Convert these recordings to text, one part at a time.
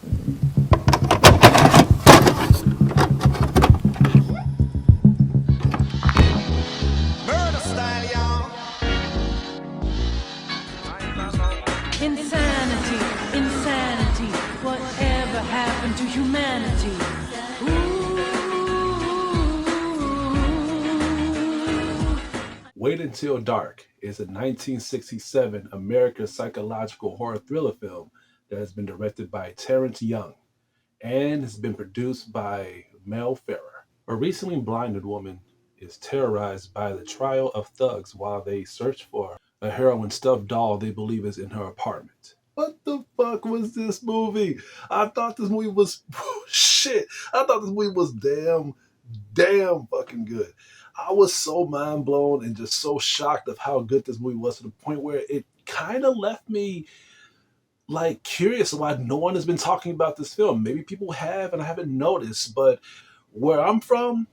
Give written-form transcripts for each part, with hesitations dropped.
Murder style, y'all. Insanity, insanity, whatever happened to humanity? Ooh. Wait Until Dark is a 1967 American psychological horror thriller film that has been directed by Terrence Young and has been produced by Mel Ferrer. A recently blinded woman is terrorized by the trio of thugs while they search for a heroin stuffed doll they believe is in her apartment. What the fuck was this movie? I thought this movie was shit. I thought this movie was damn fucking good. I was so mind blown and just so shocked of how good this movie was to the point where it kind of left me like curious why no one has been talking about this film. Maybe people have and I haven't noticed, but where I'm from,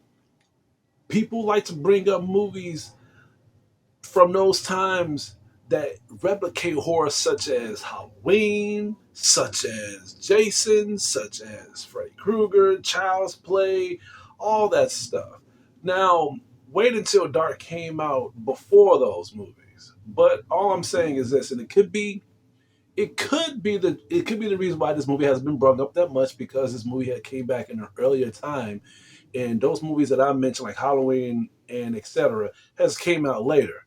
people like to bring up movies from those times that replicate horror such as Halloween, such as Jason, such as Freddy Krueger, Child's Play, all that stuff. Now, Wait Until Dark came out before those movies. But all I'm saying is this, and it could be the reason why this movie hasn't been brought up that much because this movie had came back in an earlier time, and those movies that I mentioned like Halloween and etc. has came out later.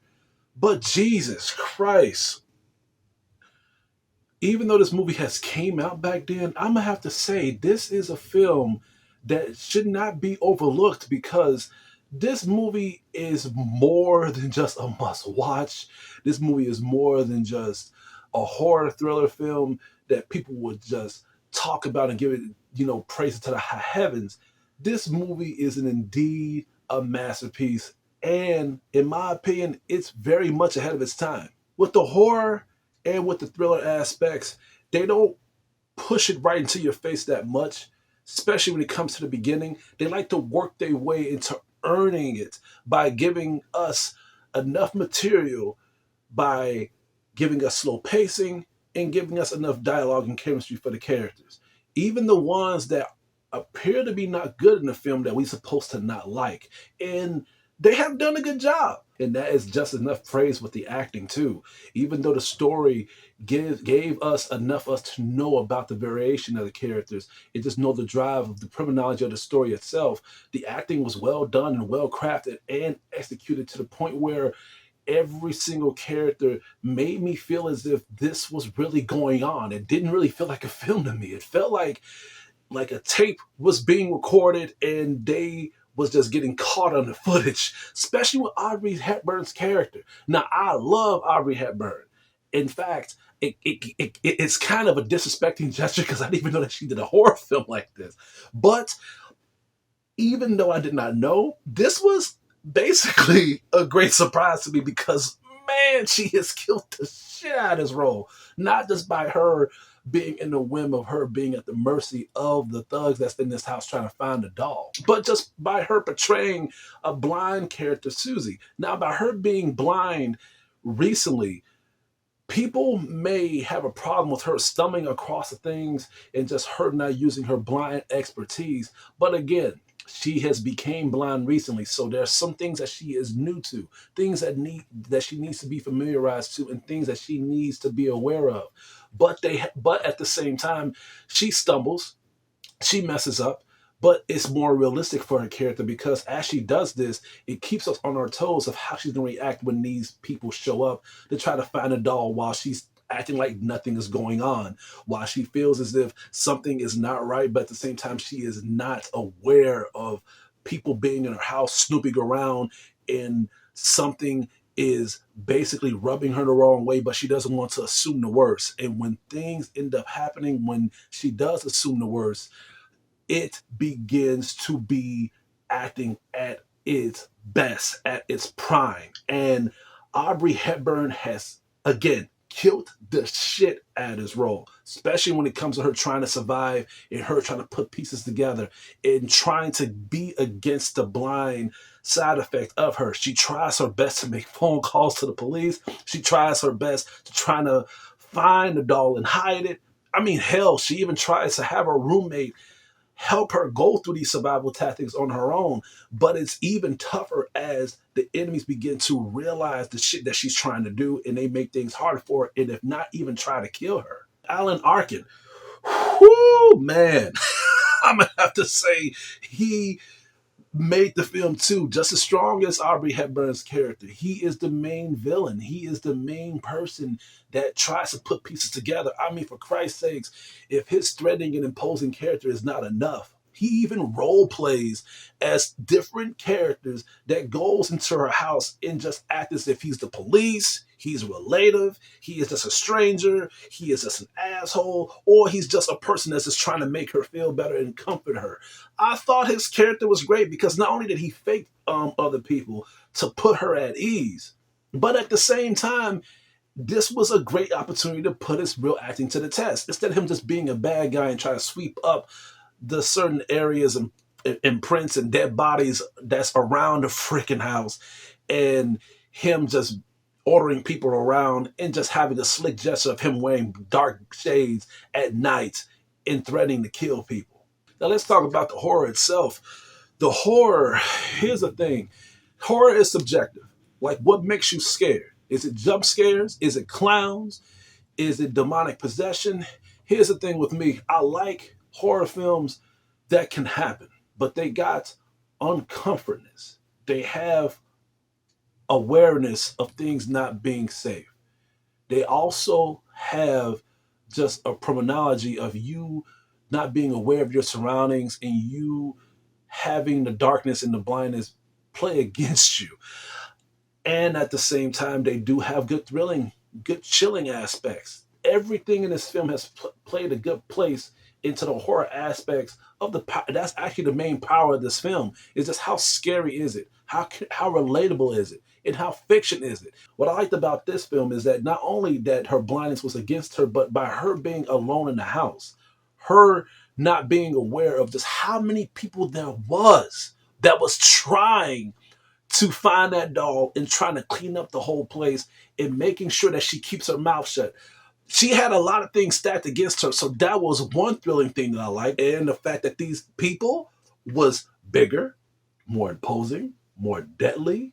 But Jesus Christ, even though this movie has came out back then, I'm gonna have to say this is a film that should not be overlooked because this movie is more than just a must watch. This movie is more than just a horror thriller film that people would just talk about and give it, praise it to the high heavens. This movie is an indeed a masterpiece, and in my opinion, it's very much ahead of its time. With the horror and with the thriller aspects, they don't push it right into your face that much, especially when it comes to the beginning. They like to work their way into earning it by giving us enough material, by giving us slow pacing, and giving us enough dialogue and chemistry for the characters. Even the ones that appear to be not good in the film that we supposed to not like. And they have done a good job. And that is just enough praise with the acting too. Even though the story gave us enough us to know about the variation of the characters and just know the drive of the criminology of the story itself, the acting was well done and well crafted and executed to the point where every single character made me feel as if this was really going on. It didn't really feel like a film to me. It felt like a tape was being recorded and they was just getting caught on the footage, especially with Audrey Hepburn's character. Now, I love Audrey Hepburn. In fact, it's kind of a disrespecting gesture because I didn't even know that she did a horror film like this. But even though I did not know, this was basically a great surprise to me because, man, she has killed the shit out of this role. Not just by her being in the whim of her being at the mercy of the thugs that's in this house trying to find the doll, but just by her portraying a blind character, Susie. Now, by her being blind recently, people may have a problem with her stumbling across the things and just her not using her blind expertise. But again, she has became blind recently, so there's some things that she is new to, things that she needs to be familiarized to, and things that she needs to be aware of. But at the same time, she stumbles, she messes up, but it's more realistic for her character because as she does this, it keeps us on our toes of how she's going to react when these people show up to try to find a doll while she's acting like nothing is going on, while she feels as if something is not right, but at the same time, she is not aware of people being in her house snooping around and something is basically rubbing her the wrong way, but she doesn't want to assume the worst. And when things end up happening, when she does assume the worst, it begins to be acting at its best, at its prime. And Aubrey Hepburn has, again, killed the shit out of this role, especially when it comes to her trying to survive and her trying to put pieces together and trying to be against the blind side effect of her. She tries her best to make phone calls to the police. She tries her best to try to find the doll and hide it. I mean, hell, she even tries to have her roommate help her go through these survival tactics on her own. But it's even tougher as the enemies begin to realize the shit that she's trying to do, and they make things hard for her, and if not even try to kill her. Alan Arkin, whoo, man, I'm gonna have to say he made the film too just as strong as Aubrey Hepburn's character. He is the main villain. He is the main person that tries to put pieces together. I mean, for Christ's sakes, if his threatening and imposing character is not enough, he even role plays as different characters that goes into her house and just act as if he's the police, he's relative, he is just a stranger, he is just an asshole, or he's just a person that's just trying to make her feel better and comfort her. I thought his character was great because not only did he fake other people to put her at ease, but at the same time, this was a great opportunity to put his real acting to the test. Instead of him just being a bad guy and trying to sweep up the certain areas and prints and dead bodies that's around the freaking house, and him just ordering people around and just having a slick gesture of him wearing dark shades at night and threatening to kill people. Now let's talk about the horror itself. The horror, here's the thing. Horror is subjective. Like, what makes you scared? Is it jump scares? Is it clowns? Is it demonic possession? Here's the thing with me. I like horror films that can happen, but they got uncomfortness. They have awareness of things not being safe. They also have just a terminology of you not being aware of your surroundings and you having the darkness and the blindness play against you. And at the same time, they do have good thrilling, good chilling aspects. Everything in this film has played a good place into the horror aspects of that's actually the main power of this film. Is just how scary is it? How relatable is it? And how fiction is it? What I liked about this film is that not only that her blindness was against her, but by her being alone in the house, her not being aware of just how many people there was that was trying to find that doll and trying to clean up the whole place and making sure that she keeps her mouth shut. She had a lot of things stacked against her, so that was one thrilling thing that I liked. And the fact that these people was bigger, more imposing, more deadly,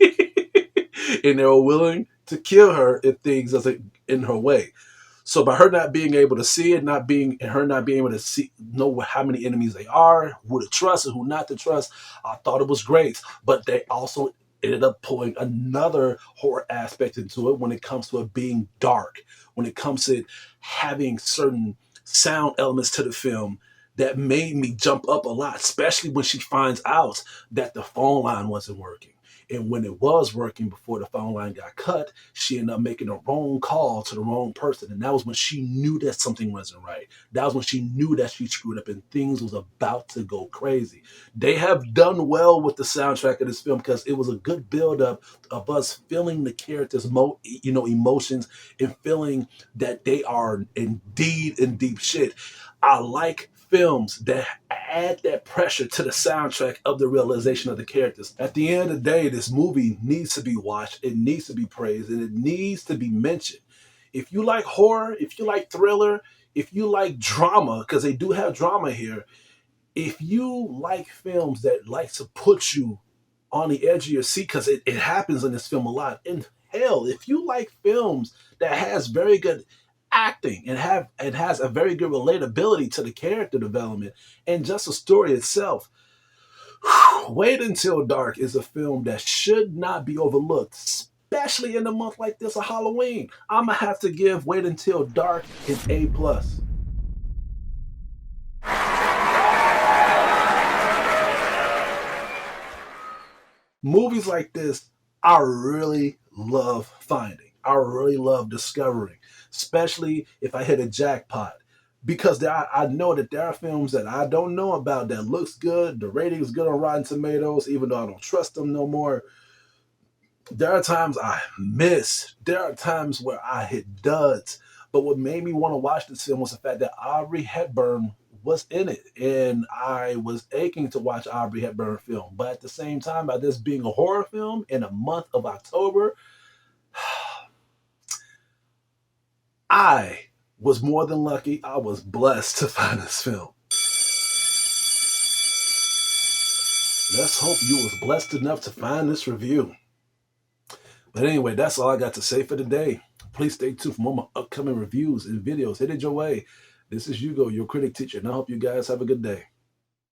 and they were willing to kill her if things doesn't in her way. So by her not being able to see it, her not being able to know how many enemies they are, who to trust and who not to trust, I thought it was great. But they also ended up pulling another horror aspect into it when it comes to it being dark, when it comes to it having certain sound elements to the film that made me jump up a lot, especially when she finds out that the phone line wasn't working. And when it was working before the phone line got cut, she ended up making a wrong call to the wrong person. And that was when she knew that something wasn't right. That was when she knew that she screwed up and things was about to go crazy. They have done well with the soundtrack of this film because it was a good buildup of us feeling the characters' emotions and feeling that they are indeed in deep shit. I like films that add that pressure to the soundtrack of the realization of the characters. At the end of the day, this movie needs to be watched, it needs to be praised, and it needs to be mentioned. If you like horror, if you like thriller, if you like drama, because they do have drama here, if you like films that like to put you on the edge of your seat, because it happens in this film a lot, and hell, if you like films that has very good acting and it has a very good relatability to the character development and just the story itself, Wait Until Dark is a film that should not be overlooked, especially in a month like this of Halloween. I'm gonna have to give Wait Until Dark an A+. Movies like this, I really love finding. I really love discovering, especially if I hit a jackpot. Because I know that there are films that I don't know about that looks good. The rating is good on Rotten Tomatoes, even though I don't trust them no more. There are times I miss. There are times where I hit duds. But what made me want to watch this film was the fact that Aubrey Hepburn was in it. And I was aching to watch Aubrey Hepburn film. But at the same time, by this being a horror film in a month of October, I was more than lucky. I was blessed to find this film. Let's hope you was blessed enough to find this review. But anyway, that's all I got to say for today. Please stay tuned for more of my upcoming reviews and videos headed your way. This is Hugo, your critic teacher, and I hope you guys have a good day.